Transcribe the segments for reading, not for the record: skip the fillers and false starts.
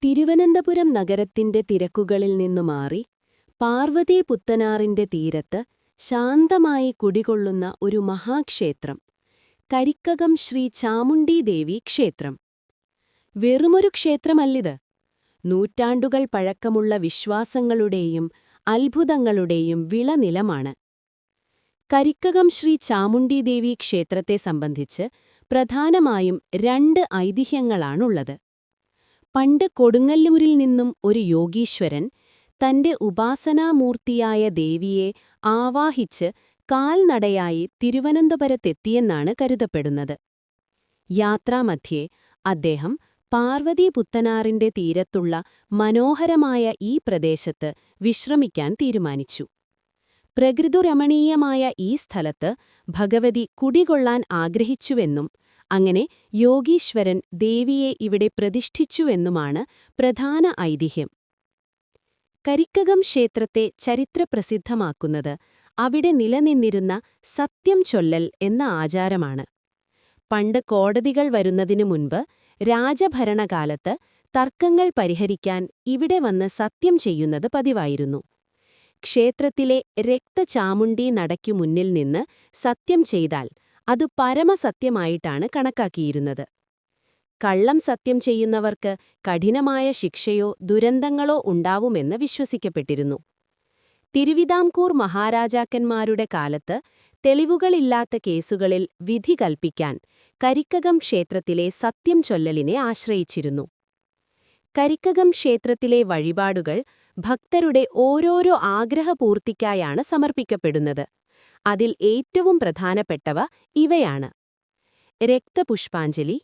തിരുവനന്തപുരം നഗരത്തിന്റെ തിരക്കുകളിൽ നിന്നു മാറി പാർവതീ പുത്തനാറിന്റെ തീരത്ത് ശാന്തമായി കുടികൊള്ളുന്ന ഒരു മഹാക്ഷേത്രം, കരിക്കകം ശ്രീ ചാമുണ്ഡീദേവി ക്ഷേത്രം. വെറുമൊരു ക്ഷേത്രമല്ലിത്. നൂറ്റാണ്ടുകൾ പഴക്കമുള്ള വിശ്വാസങ്ങളുടെയും അത്ഭുതങ്ങളുടെയും വിളനിലമാണ്. കരിക്കകം ശ്രീ ചാമുണ്ഡീദേവി ക്ഷേത്രത്തെ സംബന്ധിച്ച് പ്രധാനമായും രണ്ട് ഐതിഹ്യങ്ങളാണുള്ളത്. പണ്ട് കൊടുങ്ങല്ലൂരിൽ നിന്നും ഒരു യോഗീശ്വരൻ തന്റെ ഉപാസനാമൂർത്തിയായ ദേവിയെ ആവാഹിച്ച് കാൽനടയായി തിരുവനന്തപുരത്തെത്തിയെന്നാണ് കരുതപ്പെടുന്നത്. യാത്രാമധ്യേ അദ്ദേഹം പാർവതീപുത്തനാറിന്റെ തീരത്തുള്ള മനോഹരമായ ഈ പ്രദേശത്ത് വിശ്രമിക്കാൻ തീരുമാനിച്ചു. പ്രകൃതിരമണീയമായ ഈ സ്ഥലത്ത് ഭഗവതി കുടികൊള്ളാൻ ആഗ്രഹിച്ചുവെന്നും അങ്ങനെ യോഗീശ്വരൻ ദേവിയെ ഇവിടെ പ്രതിഷ്ഠിച്ചുവെന്നുമാണ് പ്രധാന ഐതിഹ്യം. കരിക്കകം ക്ഷേത്രത്തെ ചരിത്രപ്രസിദ്ധമാക്കുന്നത് അവിടെ നിലനിന്നിരുന്ന സത്യം ചൊല്ലൽ എന്ന ആചാരമാണ്. പണ്ട് കോടതികൾ വരുന്നതിനു മുൻപ് രാജഭരണകാലത്ത് തർക്കങ്ങൾ പരിഹരിക്കാൻ ഇവിടെ വന്ന് സത്യം ചെയ്യുന്നത് പതിവായിരുന്നു. ക്ഷേത്രത്തിലെ രക്തചാമുണ്ഡി നടയ്ക്കു മുന്നിൽ നിന്ന് സത്യം ചെയ്താൽ അത് പരമസത്യമായിട്ടാണ് കണക്കാക്കിയിരുന്നത്. കള്ളം സത്യം ചെയ്യുന്നവർക്ക് കഠിനമായ ശിക്ഷയോ ദുരന്തങ്ങളോ ഉണ്ടാവുമെന്ന് വിശ്വസിക്കപ്പെട്ടിരുന്നു. തിരുവിതാംകൂർ മഹാരാജാക്കന്മാരുടെ കാലത്ത് തെളിവുകളില്ലാത്ത കേസുകളിൽ വിധി കൽപ്പിക്കാൻ കരിക്കകം ക്ഷേത്രത്തിലെ സത്യം ചൊല്ലലിനെ ആശ്രയിച്ചിരുന്നു. കരിക്കകം ക്ഷേത്രത്തിലെ വഴിപാടുകൾ ഭക്തരുടെ ഓരോരോ ആഗ്രഹപൂർത്തിക്കായാണ് സമർപ്പിക്കപ്പെടുന്നത്. അതിൽ ഏറ്റവും പ്രധാനപ്പെട്ടവ ഇവയാണ്: രക്തപുഷ്പാഞ്ജലി.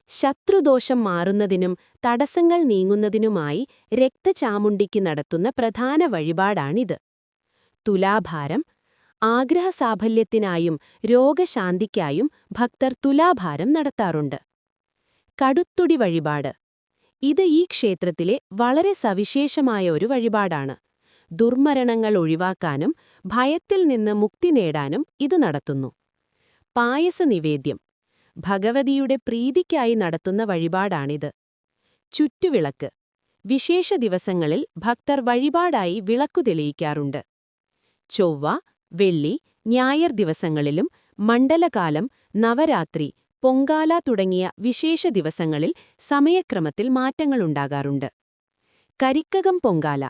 ശത്രുദോഷം മാറുന്നതിനും തടസ്സങ്ങൾ നീങ്ങുന്നതിനുമായി രക്തചാമുണ്ഡിക്ക് നടത്തുന്ന പ്രധാന വഴിപാടാണിത്. തുലാഭാരം. ആഗ്രഹസാഫല്യത്തിനായും രോഗശാന്തിക്കായും ഭക്തർ തുലാഭാരം നടത്താറുണ്ട്. കടുത്തുടി വഴിപാട്. ഇത് ഈ ക്ഷേത്രത്തിലെ വളരെ സവിശേഷമായ ഒരു വഴിപാടാണ്. ദുർമരണങ്ങൾ ഒഴിവാക്കാനും ഭയത്തിൽ നിന്ന് മുക്തി നേടാനും ഇത് നടത്തുന്നു. പായസനിവേദ്യം. ഭഗവതിയുടെ പ്രീതിക്കായി നടത്തുന്ന വഴിപാടാണിത്. ചുറ്റുവിളക്ക്. വിശേഷ ദിവസങ്ങളിൽ ഭക്തർ വഴിപാടായി വിളക്കു തെളിയിക്കാറുണ്ട്. ചൊവ്വ, വെള്ളി, ഞായർ ദിവസങ്ങളിലും മണ്ഡലകാലം, നവരാത്രി, പൊങ്കാല തുടങ്ങിയ വിശേഷ ദിവസങ്ങളിൽ സമയക്രമത്തിൽ മാറ്റങ്ങളുണ്ടാകാറുണ്ട്. കരിക്കകം പൊങ്കാല.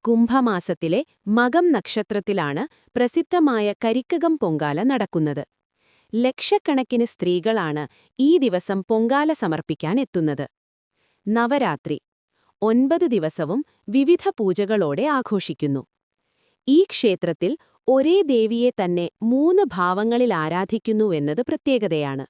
കുംഭമാസത്തിലെ മകം നക്ഷത്രത്തിലാണ് പ്രസിദ്ധമായ കരിക്കകം പൊങ്കാല നടക്കുന്നത്. ലക്ഷക്കണക്കിന് സ്ത്രീകളാണ് ഈ ദിവസം പൊങ്കാല സമർപ്പിക്കാൻ എത്തുന്നത്. നവരാത്രി. 9 ദിവസവും വിവിധ പൂജകളോടെ ആഘോഷിക്കുന്നു. ഈ ക്ഷേത്രത്തിൽ ഒരേ ദേവിയെ തന്നെ 3 ഭാവങ്ങളിൽ ആരാധിക്കുന്നുവെന്നത് പ്രത്യേകതയാണ്.